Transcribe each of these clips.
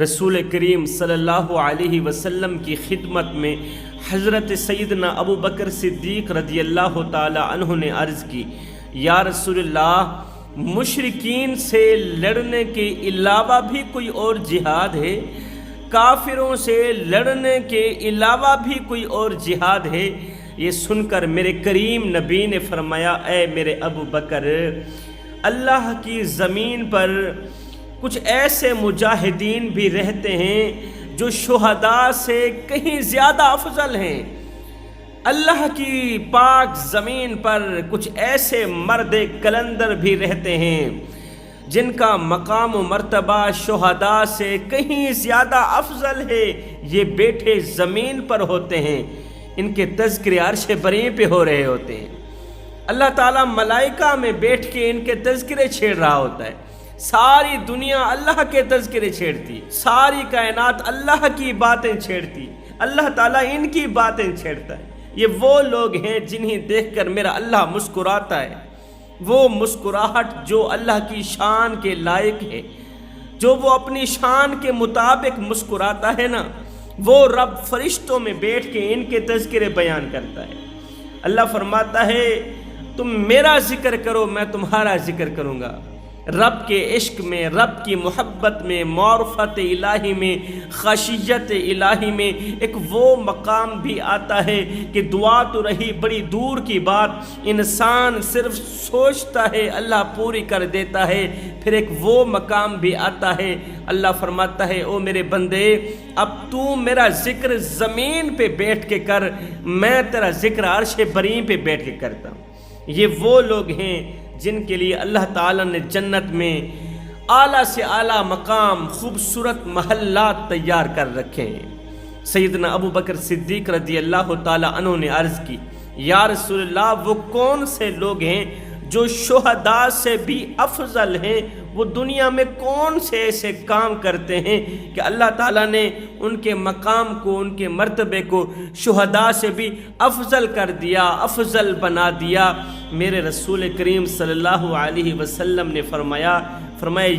رسول کریم صلی اللہ علیہ وسلم کی خدمت میں حضرت سیدنا ابو بکر صدیق رضی اللہ تعالی عنہ نے عرض کی، یا رسول اللہ، مشرکین سے لڑنے کے علاوہ بھی کوئی اور جہاد ہے؟ کافروں سے لڑنے کے علاوہ بھی کوئی اور جہاد ہے؟ یہ سن کر میرے کریم نبی نے فرمایا، اے میرے ابو بکر، اللہ کی زمین پر کچھ ایسے مجاہدین بھی رہتے ہیں جو شہداء سے کہیں زیادہ افضل ہیں۔ اللہ کی پاک زمین پر کچھ ایسے مرد کلندر بھی رہتے ہیں جن کا مقام و مرتبہ شہداء سے کہیں زیادہ افضل ہے، یہ بیٹھے زمین پر ہوتے ہیں، ان کے تذکرے عرش بری پہ ہو رہے ہوتے ہیں۔ اللہ تعالیٰ ملائکہ میں بیٹھ کے ان کے تذکرے چھیڑ رہا ہوتا ہے۔ ساری دنیا اللہ کے تذکرے چھیڑتی، ساری کائنات اللہ کی باتیں چھیڑتی، اللہ تعالیٰ ان کی باتیں چھیڑتا ہے۔ یہ وہ لوگ ہیں جنہیں دیکھ کر میرا اللہ مسکراتا ہے، وہ مسکراہٹ جو اللہ کی شان کے لائق ہے، جو وہ اپنی شان کے مطابق مسکراتا ہے نا، وہ رب فرشتوں میں بیٹھ کے ان کے تذکرے بیان کرتا ہے۔ اللہ فرماتا ہے، تم میرا ذکر کرو، میں تمہارا ذکر کروں گا۔ رب کے عشق میں، رب کی محبت میں، معرفت الہی میں، خشیت الہی میں ایک وہ مقام بھی آتا ہے کہ دعا تو رہی بڑی دور کی بات، انسان صرف سوچتا ہے اللہ پوری کر دیتا ہے۔ پھر ایک وہ مقام بھی آتا ہے، اللہ فرماتا ہے، او میرے بندے، اب تو میرا ذکر زمین پہ بیٹھ کے کر، میں تیرا ذکر عرش بری پہ بیٹھ کے کرتا ہوں۔ یہ وہ لوگ ہیں جن کے لیے اللہ تعالیٰ نے جنت میں اعلیٰ سے اعلیٰ مقام، خوبصورت محلات تیار کر رکھے ہیں۔ سیدنا ابو بکر صدیق رضی اللہ تعالیٰ عنہ نے عرض کی، یا رسول اللہ، وہ کون سے لوگ ہیں جو شہداء سے بھی افضل ہیں؟ وہ دنیا میں کون سے ایسے کام کرتے ہیں کہ اللہ تعالیٰ نے ان کے مقام کو، ان کے مرتبے کو شہداء سے بھی افضل کر دیا، افضل بنا دیا؟ میرے رسول کریم صلی اللہ علیہ وسلم نے فرمایا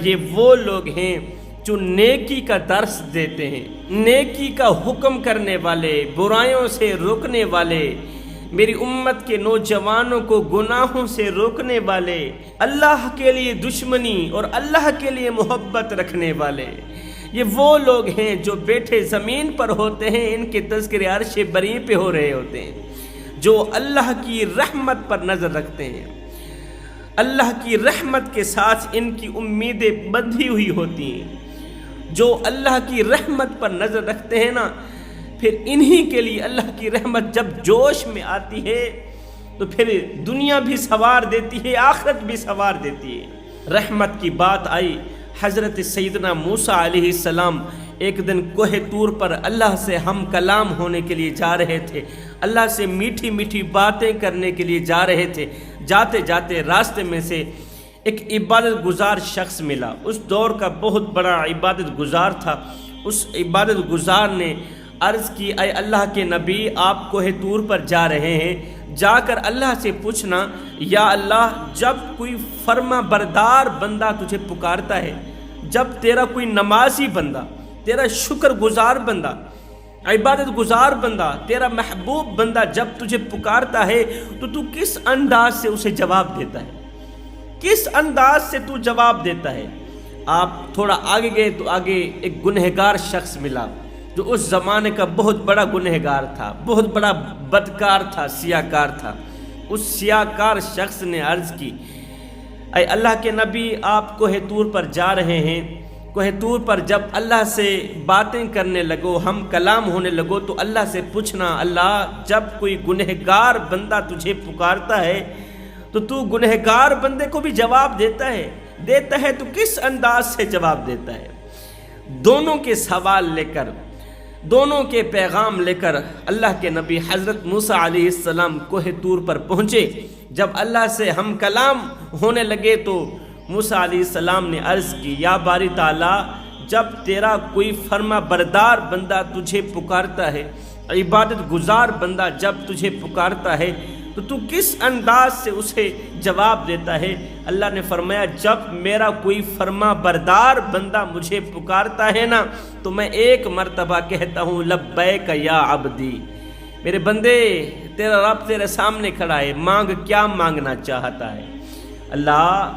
یہ وہ لوگ ہیں جو نیکی کا درس دیتے ہیں، نیکی کا حکم کرنے والے، برائیوں سے روکنے والے، میری امت کے نوجوانوں کو گناہوں سے روکنے والے، اللہ کے لیے دشمنی اور اللہ کے لیے محبت رکھنے والے۔ یہ وہ لوگ ہیں جو بیٹھے زمین پر ہوتے ہیں، ان کے تذکرے عرش بری پہ ہو رہے ہوتے ہیں، جو اللہ کی رحمت پر نظر رکھتے ہیں۔ اللہ کی رحمت کے ساتھ ان کی امیدیں بندھی ہوئی ہوتی ہیں۔ جو اللہ کی رحمت پر نظر رکھتے ہیں نا، پھر انہی کے لیے اللہ کی رحمت جب جوش میں آتی ہے تو پھر دنیا بھی سوار دیتی ہے، آخرت بھی سوار دیتی ہے۔ رحمت کی بات آئی، حضرت سیدنا موسیٰ علیہ السلام ایک دن کوہ طور پر اللہ سے ہم کلام ہونے کے لیے جا رہے تھے، اللہ سے میٹھی میٹھی باتیں کرنے کے لیے جا رہے تھے۔ جاتے جاتے راستے میں سے ایک عبادت گزار شخص ملا، اس دور کا بہت بڑا عبادت گزار تھا۔ اس عبادت گزار نے عرض کی، اے اللہ کے نبی، آپ کوہ طور پر جا رہے ہیں، جا کر اللہ سے پوچھنا، یا اللہ، جب کوئی فرما بردار بندہ تجھے پکارتا ہے، جب تیرا کوئی نمازی بندہ، تیرا شکر گزار بندہ، عبادت گزار بندہ، تیرا محبوب بندہ جب تجھے پکارتا ہے تو تو کس انداز سے اسے جواب دیتا ہے؟ کس انداز سے تو جواب دیتا ہے؟ آپ تھوڑا آگے گئے تو آگے ایک گنہگار شخص ملا جو اس زمانے کا بہت بڑا گنہگار تھا، بہت بڑا بدکار تھا، سیاہکار تھا۔ اس سیاہکار شخص نے عرض کی، اے اللہ کے نبی، آپ کوہ طور پر جا رہے ہیں، کوہ طور پر جب اللہ سے باتیں کرنے لگو، ہم کلام ہونے لگو، تو اللہ سے پوچھنا، اللہ، جب کوئی گنہگار بندہ تجھے پکارتا ہے تو تو گنہگار بندے کو بھی جواب دیتا ہے تو کس انداز سے جواب دیتا ہے؟ دونوں کے سوال لے کر، دونوں کے پیغام لے کر اللہ کے نبی حضرت موسیٰ علیہ السلام کوہ طور پر پہنچے۔ جب اللہ سے ہم کلام ہونے لگے تو موسیٰ علیہ السلام نے عرض کی، یا باری تعالیٰ، جب تیرا کوئی فرما بردار بندہ تجھے پکارتا ہے، عبادت گزار بندہ جب تجھے پکارتا ہے، تو تو کس انداز سے اسے جواب دیتا ہے؟ اللہ نے فرمایا جب میرا کوئی فرما بردار بندہ مجھے پکارتا ہے نا تو میں ایک مرتبہ کہتا ہوں لبیک یا عبدی، میرے بندے تیرا رب تیرے سامنے کھڑا ہے، مانگ کیا مانگنا چاہتا ہے۔ اللہ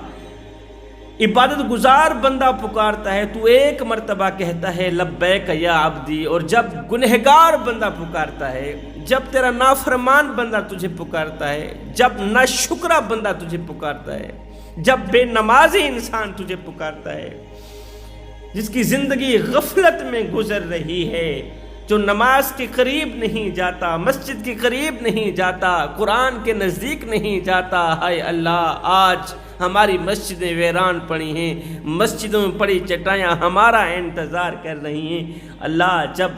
عبادت گزار بندہ پکارتا ہے تو ایک مرتبہ کہتا ہے لبیک یا عبدی، اور جب گنہگار بندہ پکارتا ہے، جب تیرا نافرمان بندہ تجھے پکارتا ہے، جب ناشکرا بندہ تجھے پکارتا ہے، جب بے نمازی انسان تجھے پکارتا ہے، جس کی زندگی غفلت میں گزر رہی ہے، جو نماز کے قریب نہیں جاتا، مسجد کے قریب نہیں جاتا، قرآن کے نزدیک نہیں جاتا، ہائے اللہ آج ہماری مسجدیں ویران پڑی ہیں، مسجدوں میں پڑی چٹائیاں ہمارا انتظار کر رہی ہیں۔ اللہ جب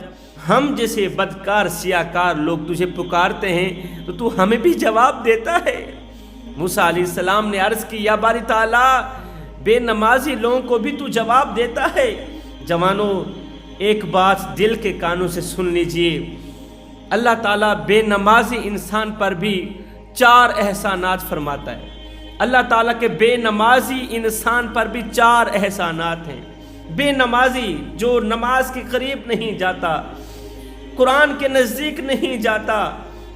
ہم جیسے بدکار سیاکار لوگ تجھے پکارتے ہیں تو تو ہمیں بھی جواب دیتا ہے۔ موسیٰ علیہ السلام نے عرض کی یا باری تعالیٰ بے نمازی لوگوں کو بھی تو جواب دیتا ہے۔ جوانوں ایک بات دل کے کانوں سے سن لیجئے، اللہ تعالیٰ بے نمازی انسان پر بھی 4 احسانات فرماتا ہے۔ اللہ تعالیٰ کے بے نمازی انسان پر بھی 4 احسانات ہیں۔ بے نمازی جو نماز کے قریب نہیں جاتا، قرآن کے نزدیک نہیں جاتا،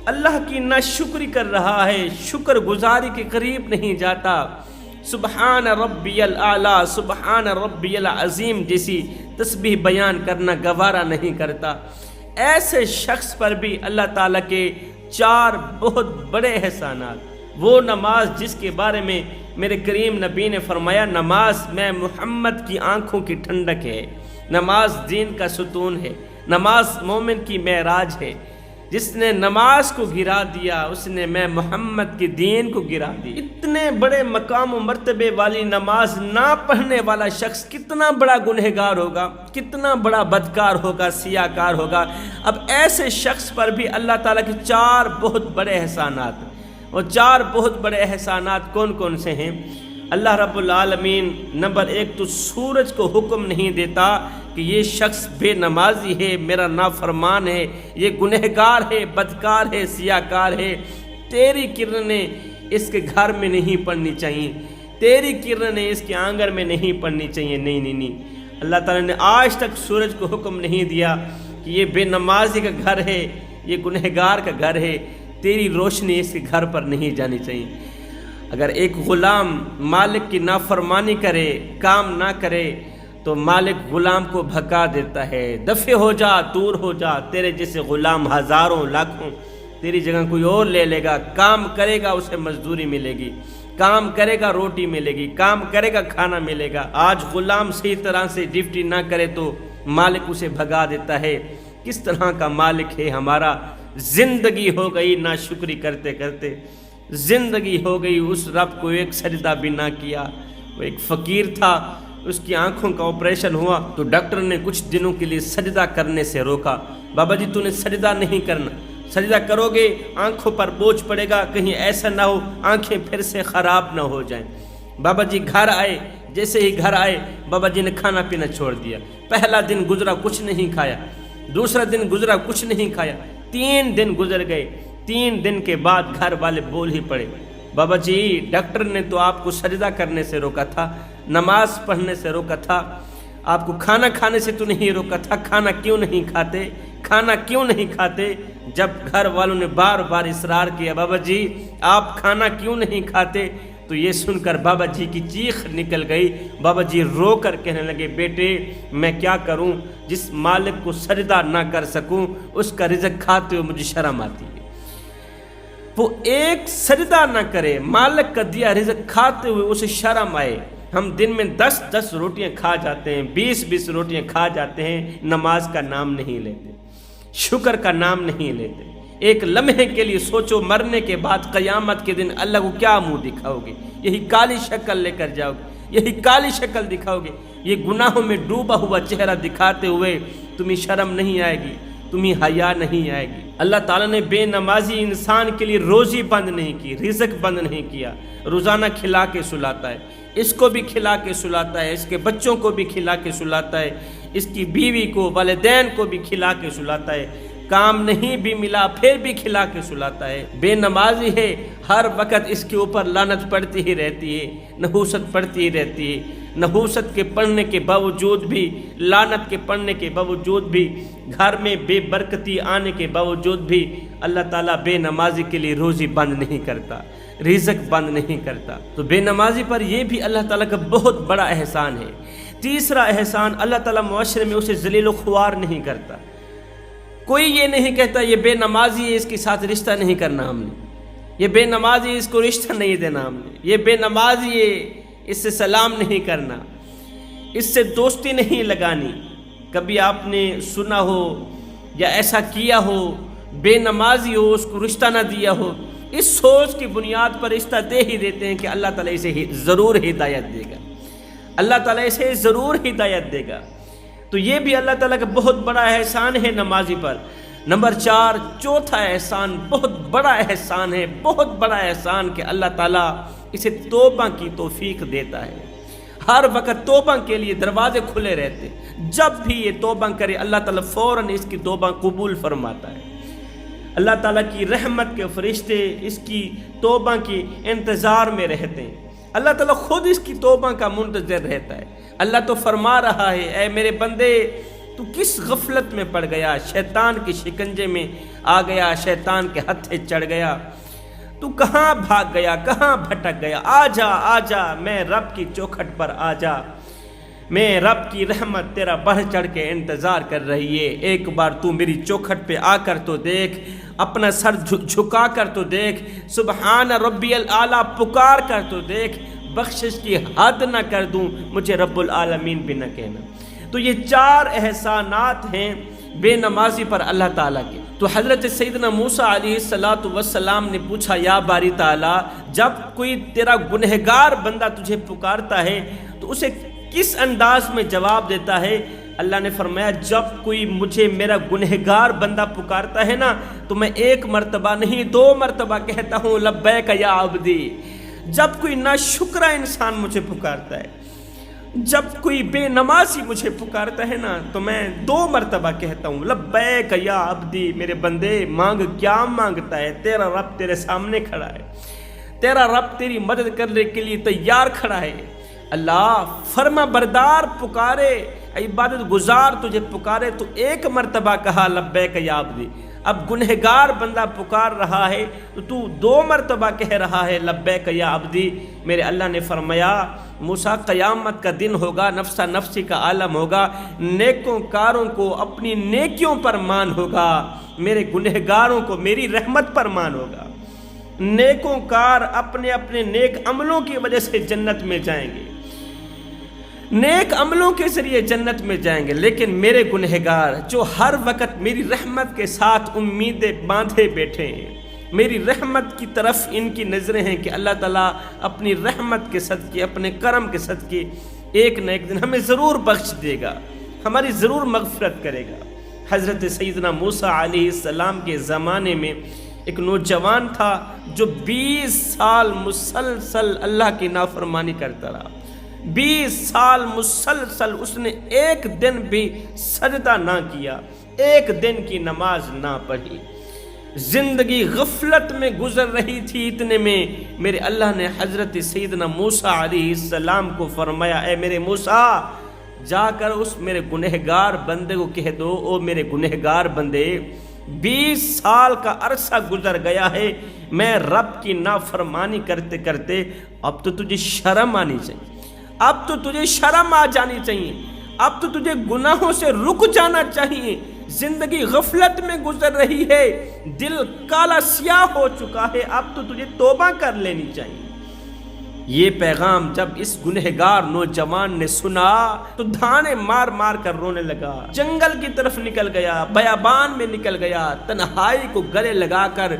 اللہ کی ناشکری کر رہا ہے، شکر گزاری کے قریب نہیں جاتا، سبحان ربی الاعلیٰ، سبحان ربی العظیم جیسی تسبیح بیان کرنا گوارا نہیں کرتا، ایسے شخص پر بھی اللہ تعالیٰ کے 4 بہت بڑے احسانات۔ وہ نماز جس کے بارے میں میرے کریم نبی نے فرمایا نماز میں محمد کی آنکھوں کی ٹھنڈک ہے، نماز دین کا ستون ہے، نماز مومن کی معراج ہے، جس نے نماز کو گرا دیا اس نے میں محمد کے دین کو گرا دی۔ اتنے بڑے مقام و مرتبے والی نماز نہ پڑھنے والا شخص کتنا بڑا گنہگار ہوگا، کتنا بڑا بدکار ہوگا، سیاکار ہوگا۔ اب ایسے شخص پر بھی اللہ تعالیٰ کے 4 بہت بڑے احسانات، اور 4 بہت بڑے احسانات کون کون سے ہیں؟ اللہ رب العالمین نمبر 1 تو سورج کو حکم نہیں دیتا کہ یہ شخص بے نمازی ہے، میرا نافرمان ہے، یہ گنہگار ہے، بدکار ہے، سیاکار ہے، تیری کرنیں اس کے گھر میں نہیں پڑنی چاہیے، تیری کرنیں اس کے آنگن میں نہیں پڑنی چاہیے۔ نہیں، اللہ تعالیٰ نے آج تک سورج کو حکم نہیں دیا کہ یہ بے نمازی کا گھر ہے، یہ گنہگار کا گھر ہے، تیری روشنی اس کے گھر پر نہیں جانی چاہیے۔ اگر ایک غلام مالک کی نافرمانی کرے، کام نہ کرے، تو مالک غلام کو بھگا دیتا ہے، دفع ہو جا، دور ہو جا، تیرے جیسے غلام ہزاروں لاکھوں تیری جگہ کوئی اور لے لے گا، کام کرے گا اسے مزدوری ملے گی، کام کرے گا روٹی ملے گی، کام کرے گا کھانا ملے گا۔ آج غلام صحیح طرح سے ڈیوٹی نہ کرے تو مالک اسے بھگا دیتا ہے۔ کس طرح کا مالک ہے ہمارا؟ زندگی ہو گئی ناشکری کرتے کرتے، زندگی ہو گئی اس رب کو ایک سجدہ بھی نہ کیا۔ وہ ایک فقیر تھا، اس کی آنکھوں کا آپریشن ہوا تو ڈاکٹر نے کچھ دنوں کے لیے سجدہ کرنے سے روکا۔ بابا جی تو نے سجدہ نہیں کرنا، سجدہ کرو گے آنکھوں پر بوجھ پڑے گا، کہیں ایسا نہ ہو آنکھیں پھر سے خراب نہ ہو جائیں۔ بابا جی گھر آئے، جیسے ہی گھر آئے بابا جی نے کھانا پینا چھوڑ دیا۔ پہلا دن گزرا کچھ نہیں کھایا، دوسرا دن گزرا کچھ نہیں کھایا، 3 دن گزر گئے۔ 3 دن کے بعد گھر والے بول ہی پڑے، بابا جی ڈاکٹر نے تو آپ کو سجدہ کرنے سے روکا تھا، نماز پڑھنے سے روکا تھا، آپ کو کھانا کھانے سے تو نہیں روکا تھا، کھانا کیوں نہیں کھاتے، کھانا کیوں نہیں کھاتے؟ جب گھر والوں نے بار بار اصرار کیا بابا جی آپ کھانا کیوں نہیں کھاتے، تو یہ سن کر بابا جی کی چیخ نکل گئی۔ بابا جی رو کر کہنے لگے بیٹے میں کیا کروں، جس مالک کو سجدہ نہ کر سکوں اس کا رزق کھاتے ہوئے مجھے شرم آتی ہے۔ وہ ایک سجدہ نہ کرے، مالک کا دیا رزق کھاتے ہوئے اسے شرم آئے۔ ہم دن میں 10 روٹیاں کھا جاتے ہیں، 20 روٹیاں کھا جاتے ہیں، نماز کا نام نہیں لیتے، شکر کا نام نہیں لیتے۔ ایک لمحے کے لیے سوچو مرنے کے بعد قیامت کے دن اللہ کو کیا منہ دکھاؤ گے؟ یہی کالی شکل لے کر جاؤ گے، یہی کالی شکل دکھاؤ گے، یہ گناہوں میں ڈوبا ہوا چہرہ دکھاتے ہوئے تمہیں شرم نہیں آئے گی، تمہیں حیا نہیں آئے گی۔ اللہ تعالیٰ نے بے نمازی انسان کے لیے روزی بند نہیں کی، رزق بند نہیں کیا، روزانہ کھلا کے سلاتا ہے، اس کو بھی کھلا کے سلاتا ہے، اس کے بچوں کو بھی کھلا کے سلاتا ہے، اس کی بیوی کو والدین کو بھی کھلا کے سلاتا ہے۔ کام نہیں بھی ملا پھر بھی کھلا کے سلاتا ہے۔ بے نمازی ہے، ہر وقت اس کے اوپر لعنت پڑتی ہی رہتی ہے، نحوست پڑتی ہی رہتی ہے۔ نحوست کے پڑھنے کے باوجود بھی، لعنت کے پڑھنے کے باوجود بھی، گھر میں بے برکتی آنے کے باوجود بھی اللہ تعالیٰ بے نمازی کے لیے روزی بند نہیں کرتا، رزق بند نہیں کرتا۔ تو بے نمازی پر یہ بھی اللہ تعالیٰ کا بہت بڑا احسان ہے۔ تیسرا احسان، اللہ تعالیٰ معاشرے میں اسے ذلیل و خوار نہیں کرتا۔ کوئی یہ نہیں کہتا یہ بے نمازی ہے، اس کے ساتھ رشتہ نہیں کرنا ہم نے، یہ بے نمازی اس کو رشتہ نہیں دینا ہم نے، یہ بے نمازی ہے اس سے سلام نہیں کرنا، اس سے دوستی نہیں لگانی۔ کبھی آپ نے سنا ہو یا ایسا کیا ہو بے نمازی ہو اس کو رشتہ نہ دیا ہو، اس سوچ کی بنیاد پر رشتہ دے ہی دیتے ہیں کہ اللہ تعالیٰ اسے ضرور ہدایت دے گا، اللہ تعالیٰ اسے ضرور ہدایت دے گا۔ تو یہ بھی اللہ تعالیٰ کا بہت بڑا احسان ہے نمازی پر۔ نمبر 4، چوتھا احسان، بہت بڑا احسان ہے، بہت بڑا احسان کہ اللہ تعالیٰ اسے توبہ کی توفیق دیتا ہے۔ ہر وقت توبہ کے لیے دروازے کھلے رہتے، جب بھی یہ توبہ کرے اللہ تعالیٰ فوراً اس کی توبہ قبول فرماتا ہے۔ اللہ تعالیٰ کی رحمت کے فرشتے اس کی توبہ کے انتظار میں رہتے ہیں، اللہ تعالیٰ خود اس کی توبہ کا منتظر رہتا ہے۔ اللہ تو فرما رہا ہے، اے میرے بندے تو کس غفلت میں پڑ گیا، شیطان کے شکنجے میں آ گیا، شیطان کے ہتھے چڑھ گیا، تو کہاں بھاگ گیا، کہاں بھٹک گیا؟ آجا آجا، میں رب کی چوکھٹ پر آجا، میں رب کی رحمت تیرا بڑھ چڑھ کے انتظار کر رہی ہے۔ ایک بار تو میری چوکھٹ پہ آ کر تو دیکھ، اپنا سر جھکا کر تو دیکھ، سبحان ربی الاعلیٰ پکار کر تو دیکھ، بخشش کی حد نہ کر دوں، مجھے رب العالمین بھی نہ کہنا۔ تو یہ 4 احسانات ہیں بے نمازی پر اللہ تعالیٰ کے۔ تو حضرت سیدنا موسیٰ علیہ السلام نے پوچھا، یا باری تعالیٰ، جب کوئی تیرا گنہگار بندہ تجھے پکارتا ہے تو اسے کس انداز میں جواب دیتا ہے؟ اللہ نے فرمایا، جب کوئی مجھے میرا گنہگار بندہ پکارتا ہے نا تو میں 1 مرتبہ نہیں 2 مرتبہ کہتا ہوں لبیک یا عبدی۔ جب کوئی ناشکرا انسان مجھے پکارتا ہے، جب کوئی بے نمازی مجھے پکارتا ہے نا تو میں 2 مرتبہ کہتا ہوں لبیک یا عبدی، میرے بندے مانگ، کیا مانگتا ہے؟ تیرا رب تیرے سامنے کھڑا ہے، تیرا رب تیری مدد کرنے کے لیے تیار کھڑا ہے۔ اللہ فرما بردار پکارے، عبادت گزار تجھے پکارے تو 1 مرتبہ کہا لبیک یا عبدی، اب گنہگار بندہ پکار رہا ہے تو 2 مرتبہ کہہ رہا ہے لبیک یا عبدی۔ میرے اللہ نے فرمایا، موسیٰ قیامت کا دن ہوگا، نفسا نفسی کا عالم ہوگا، نیکوں کاروں کو اپنی نیکیوں پر مان ہوگا، میرے گنہگاروں کو میری رحمت پر مان ہوگا۔ نیکوں کار اپنے اپنے نیک عملوں کی وجہ سے جنت میں جائیں گے، نیک عملوں کے ذریعے جنت میں جائیں گے، لیکن میرے گنہگار جو ہر وقت میری رحمت کے ساتھ امیدیں باندھے بیٹھے ہیں، میری رحمت کی طرف ان کی نظریں ہیں کہ اللہ تعالیٰ اپنی رحمت کے صدقے، اپنے کرم کے صدقے ایک نہ ایک دن ہمیں ضرور بخش دے گا، ہماری ضرور مغفرت کرے گا۔ حضرت سیدنا موسیٰ علیہ السلام کے زمانے میں ایک نوجوان تھا جو 20 سال مسلسل اللہ کی نافرمانی کرتا رہا، 20 سال مسلسل اس نے 1 دن بھی سجدہ نہ کیا، 1 دن کی نماز نہ پڑھی، زندگی غفلت میں گزر رہی تھی۔ اتنے میں میرے اللہ نے حضرت سیدنا موسیٰ علیہ السلام کو فرمایا، اے میرے موسیٰ، جا کر اس میرے گنہگار بندے کو کہہ دو، او میرے گنہگار بندے، 20 سال کا عرصہ گزر گیا ہے میں رب کی نافرمانی کرتے کرتے، اب تو تجھے شرم آنی چاہیے، اب تو تجھے شرم آ جانی چاہیے، اب تو تجھے گناہوں سے رک جانا چاہیے۔ زندگی غفلت میں گزر رہی ہے، دل کالا سیاہ ہو چکا ہے، اب تو تجھے توبہ کر لینی چاہیے۔ یہ پیغام جب اس گنہگار نوجوان نے سنا تو دھانے مار مار کر رونے لگا، جنگل کی طرف نکل گیا، بیابان میں نکل گیا، تنہائی کو گلے لگا کر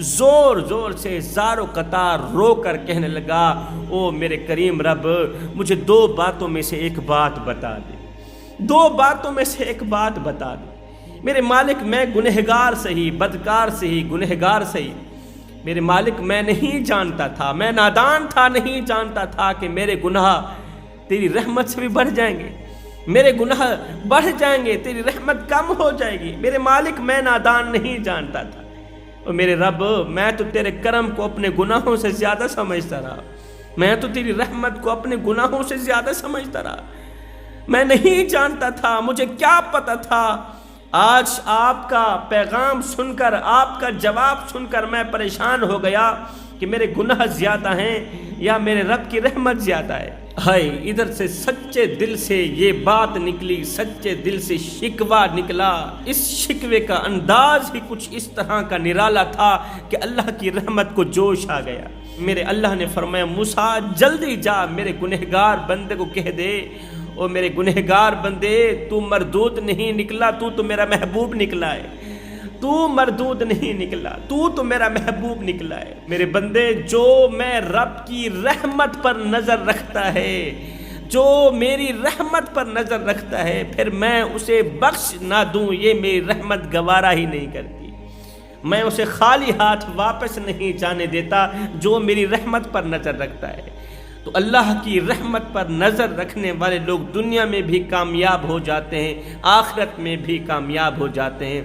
زور زور سے زار و قطار رو کر کہنے لگا، او میرے کریم رب، مجھے 2 باتوں میں سے ایک بات بتا دے، 2 باتوں میں سے ایک بات بتا دے میرے مالک، میں گنہگار سہی، بدکار سہی، گنہگار سہی، میرے مالک میں نہیں جانتا تھا، میں نادان تھا، نہیں جانتا تھا کہ میرے گناہ تیری رحمت سے بھی بڑھ جائیں گے، میرے گناہ بڑھ جائیں گے، تیری رحمت کم ہو جائے گی۔ میرے مالک میں نادان نہیں جانتا تھا، اور میرے رب میں تو تیرے کرم کو اپنے گناہوں سے زیادہ سمجھتا رہا، میں تو تیری رحمت کو اپنے گناہوں سے زیادہ سمجھتا رہا، میں نہیں جانتا تھا، مجھے کیا پتا تھا۔ آج آپ کا پیغام سن کر، آپ کا جواب سن کر میں پریشان ہو گیا کہ میرے گناہ زیادہ ہیں یا میرے رب کی رحمت زیادہ ہے۔ ہائے، ادھر سے سچے دل سے یہ بات نکلی، سچے دل سے شکوہ نکلا۔ اس شکوے کا انداز ہی کچھ اس طرح کا نرالا تھا کہ اللہ کی رحمت کو جوش آ گیا۔ میرے اللہ نے فرمایا موسیٰ جلدی جا میرے گنہگار بندے کو کہہ دے، او میرے گنہگار بندے تو مردود نہیں نکلا، تو میرا محبوب نکلا ہے، تو مردود نہیں نکلا، تو میرا محبوب نکلا ہے۔ میرے بندے جو میں رب کی رحمت پر نظر رکھتا ہے، جو میری رحمت پر نظر رکھتا ہے، پھر میں اسے بخش نہ دوں یہ میری رحمت گوارا ہی نہیں کرتی، میں اسے خالی ہاتھ واپس نہیں جانے دیتا جو میری رحمت پر نظر رکھتا ہے۔ تو اللہ کی رحمت پر نظر رکھنے والے لوگ دنیا میں بھی کامیاب ہو جاتے ہیں، آخرت میں بھی کامیاب ہو جاتے ہیں۔